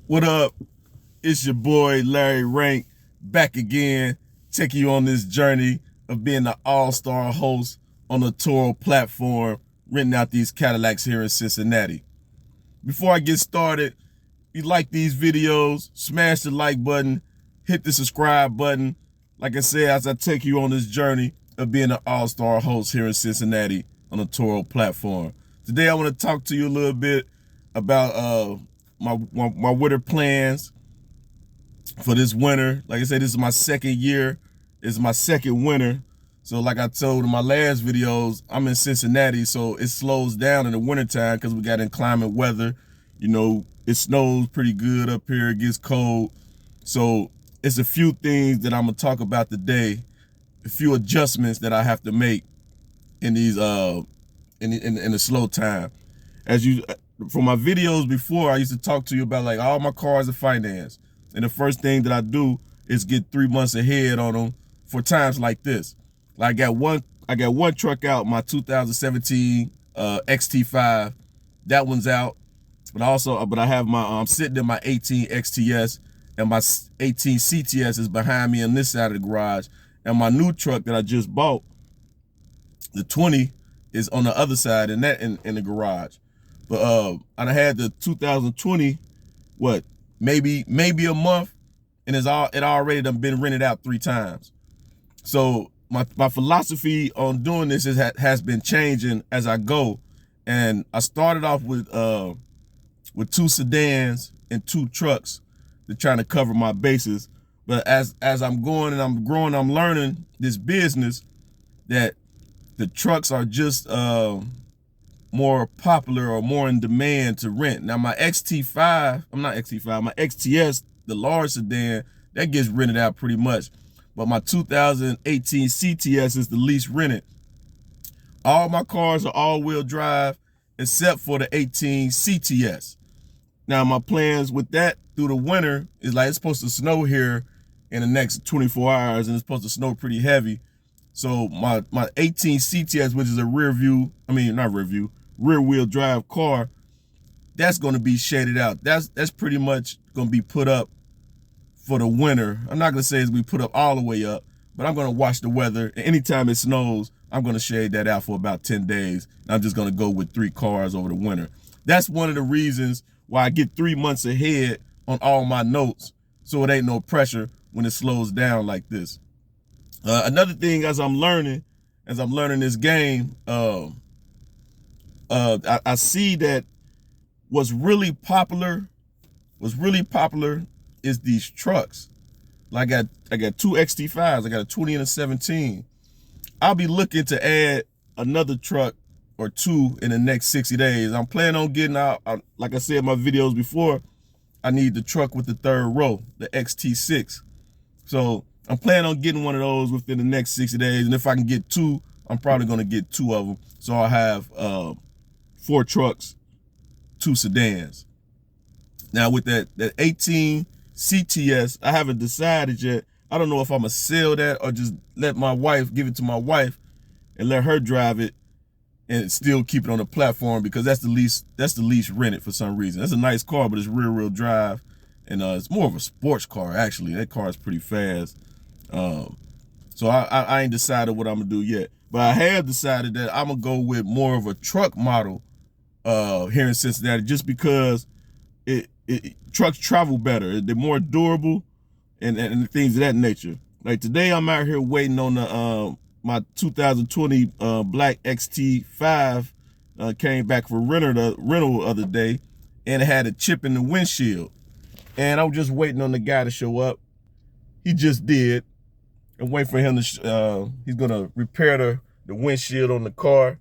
What up? It's your boy Larry Rank back again, taking you on this journey of being the all-star host on the Toro platform, renting out these Cadillacs here in Cincinnati. Before I get started, if you like these videos, smash the like button, hit the subscribe button. Like I said, as I take you on this journey of being an all-star host here in Cincinnati on the Toro platform. Today I want to talk to you a little bit about my winter plans for this winter. Like I said, this is my second year. This is my second winter. So like I told in my last videos, I'm in Cincinnati, so it slows down in the wintertime because we got inclement weather. You know, it snows pretty good up here. It gets cold. So it's a few things that I'm going to talk about today, a few adjustments that I have to make in these in the slow time. As you from my videos before, I used to talk to you about like all my cars are financed. And the first thing that I do is get 3 months ahead on them for times like this. Like I got one truck out, my 2017 XT5. That one's out. But I have I'm sitting in my 18 XTS, and my 18 CTS is behind me on this side of the garage. And my new truck that I just bought, the 20, is on the other side in the garage. But I had the 2020, maybe a month, and it already done been rented out 3 times. So my philosophy on doing this has been changing as I go. And I started off with 2 sedans and 2 trucks to trying to cover my bases. But as I'm going and I'm growing, I'm learning this business that the trucks are just more popular or more in demand to rent. Now my XT5, my XTS, the large sedan, that gets rented out pretty much. But my 2018 CTS is the least rented. All my cars are all-wheel drive except for the 18 CTS. Now my plans with that through the winter is like it's supposed to snow here in the next 24 hours, and it's supposed to snow pretty heavy. So my 18 CTS, which is a rear wheel drive car, that's going to be shaded out. That's pretty much going to be put up for the winter. I'm not going to say it's going to be put up all the way up, but I'm going to watch the weather. And anytime it snows, I'm going to shade that out for about 10 days. And I'm just going to go with 3 cars over the winter. That's one of the reasons why I get 3 months ahead on all my notes, so it ain't no pressure when it slows down like this. Another thing, as I'm learning this game, I see that what's really popular is these trucks. Like I got 2 XT5s. I got a 20 and a 17. I'll be looking to add another truck or 2 in the next 60 days. I'm planning on getting out, like I said in my videos before, I need the truck with the 3rd row, the XT6. So I'm planning on getting one of those within the next 60 days. And if I can get 2, I'm probably going to get 2 of them. So I'll have 4 trucks, 2 sedans. Now with that 18 CTS, I haven't decided yet. I don't know if I'm going to sell that or just give it to my wife and let her drive it and still keep it on the platform, because that's the least rented for some reason. That's a nice car, but it's rear wheel drive. And it's more of a sports car, actually. That car is pretty fast. So I ain't decided what I'm going to do yet. But I have decided that I'm going to go with more of a truck model here in Cincinnati, just because trucks travel better. They're more durable and things of that nature. Like today, I'm out here waiting on the my 2020 black XT5 came back for rental the other day, and it had a chip in the windshield. And I'm just waiting on the guy to show up. He just did. And wait for him to, he's gonna repair the windshield on the car.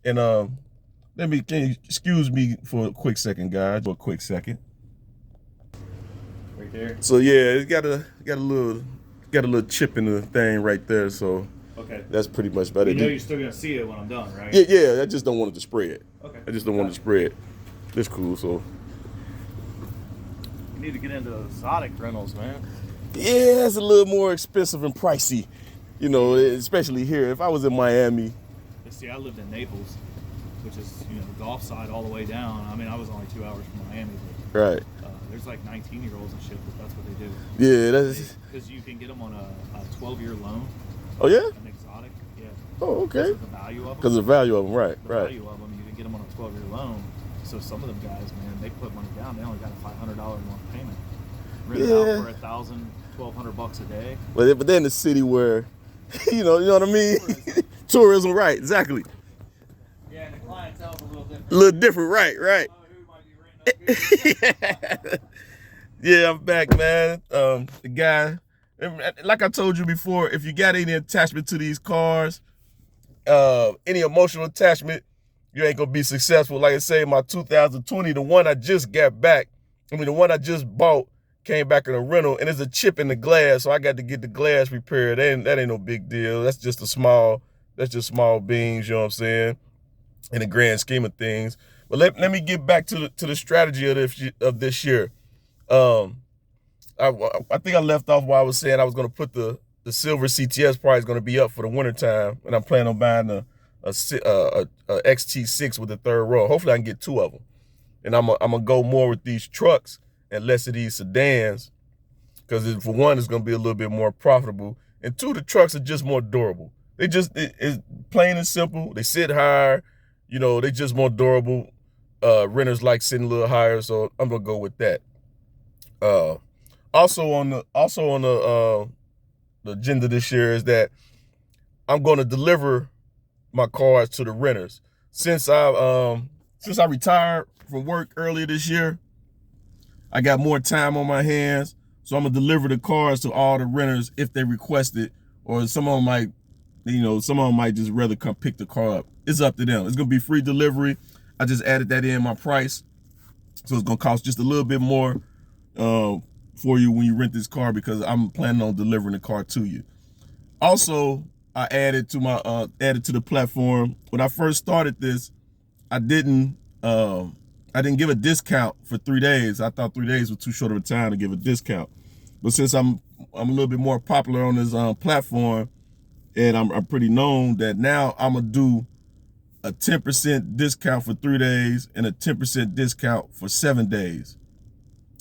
And can you excuse me for a quick second, guys? For a quick second. Right there? So yeah, it's got a little chip in the thing right there. So okay, that's pretty much about it. You know you're still gonna see it when I'm done, right? Yeah. I just don't want it to spread. Okay. I just don't want it to spread. That's cool. So you need to get into exotic rentals, man. yeah, it's a little more expensive and pricey, you know, especially here. If I was in Miami. See, I lived in Naples, which is, the Gulf side all the way down. I mean, I was only 2 hours from Miami. But, right. There's like 19-year-olds and shit, but that's what they do. Yeah, that's. Because you can get them on a 12-year loan. Oh yeah. An exotic. Yeah. Oh okay. Because of the value of them. Because of the value of them, right? The value of them, you can get them on a 12-year loan. So some of them guys, man, they put money down. They only got a $500 a month payment. Rent it out for $1,000, $1,200 a day. But they're in the city where, you know what I mean. Tourism, right? Exactly. Yeah, and the clientele's a little different. A little different, right. Yeah, I'm back, man. The guy, like I told you before, if you got any attachment to these cars, any emotional attachment, you ain't gonna be successful. Like I say, my 2020, the one I just got back, the one I just bought, came back in a rental, and there's a chip in the glass, so I got to get the glass repaired. That ain't no big deal. That's just small beans, you know what I'm saying, in the grand scheme of things. But let me get back to the strategy of this year. I think I left off while I was saying I was going to put the silver CTS price going to be up for the wintertime, and I'm planning on buying a XT6 with the third row. Hopefully I can get 2 of them. And I'm gonna go more with these trucks and less of these sedans, because for one, it's gonna be a little bit more profitable, and 2, the trucks are just more durable. It's plain and simple. They sit higher, you know, they just more durable. Renters like sitting a little higher, so I'm gonna go with that. Also on the agenda this year is that I'm gonna deliver my cars to the renters. Since I retired from work earlier this year, I got more time on my hands, so I'm gonna deliver the cars to all the renters if they request it, or some of them might just rather come pick the car up. It's up to them. It's gonna be free delivery. I just added that in my price, so it's gonna cost just a little bit more for you when you rent this car, because I'm planning on delivering the car to you. Also, I added to the platform. When I first started this, I didn't give a discount for 3 days. I thought 3 days was too short of a time to give a discount. But since I'm a little bit more popular on this platform, and I'm pretty known, that now I'm gonna do a 10% discount for 3 days and a 10% discount for 7 days.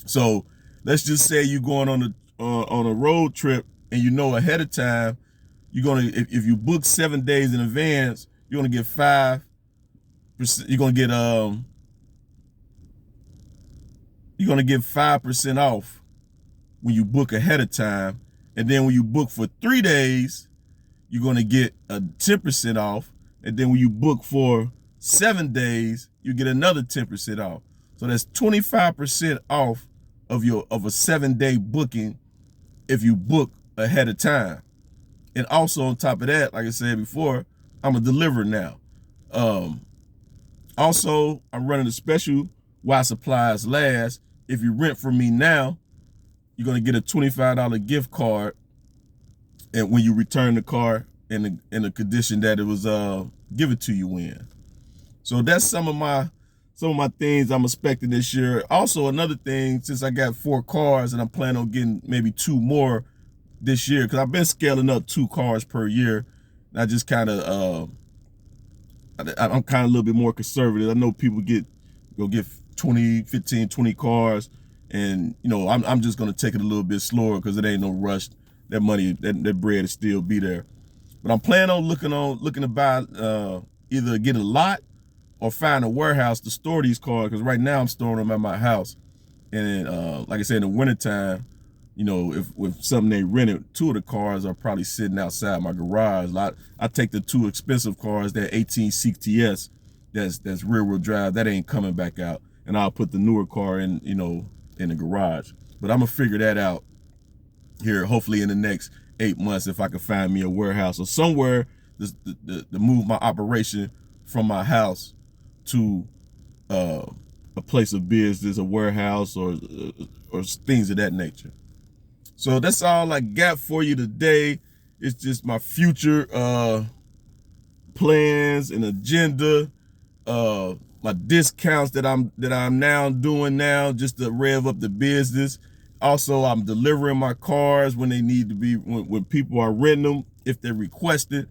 So let's just say you're going on a road trip, and you know ahead of time if you book 7 days in advance, you're gonna get 5%. You're gonna get 5% off when you book ahead of time, and then when you book for 3 days, you're gonna get a 10% off, and then when you book for 7 days, you get another 10% off. So that's 25% off of a 7-day booking if you book ahead of time. And also on top of that, like I said before, I'm a deliverer now. Also, I'm running a special while supplies last. If you rent from me now, you're gonna get a $25 gift card, and when you return the car in the condition that it was given to you in. So that's some of my things I'm expecting this year. Also, another thing, since I got 4 cars and I'm planning on getting maybe 2 more this year, because I've been scaling up 2 cars per year. And I just kind of I'm kind of a little bit more conservative. I know people go get 20, 15, 20 cars, and you know, I'm just gonna take it a little bit slower, because it ain't no rush. That money, that bread will still be there. But I'm planning on looking to buy either get a lot or find a warehouse to store these cars, because right now I'm storing them at my house. And like I said, in the wintertime, you know, if something they rented, 2 of the cars are probably sitting outside my garage. I take the 2 expensive cars, that 18 CTS, that's rear wheel drive, that ain't coming back out, and I'll put the newer car in, you know, in the garage. But I'm gonna figure that out here, hopefully in the next 8 months, if I can find me a warehouse or somewhere to move my operation from my house to a place of business, a warehouse, or things of that nature. So that's all I got for you today. It's just my future plans and agenda, my discounts that I'm now doing now, just to rev up the business. Also, I'm delivering my cars when they need to be, when people are renting them, if they request it.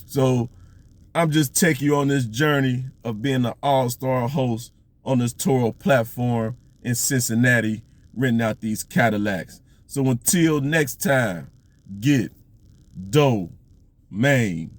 So I'm just taking you on this journey of being an all-star host on this Toro platform, in Cincinnati renting out these Cadillacs. So until next time, get domain.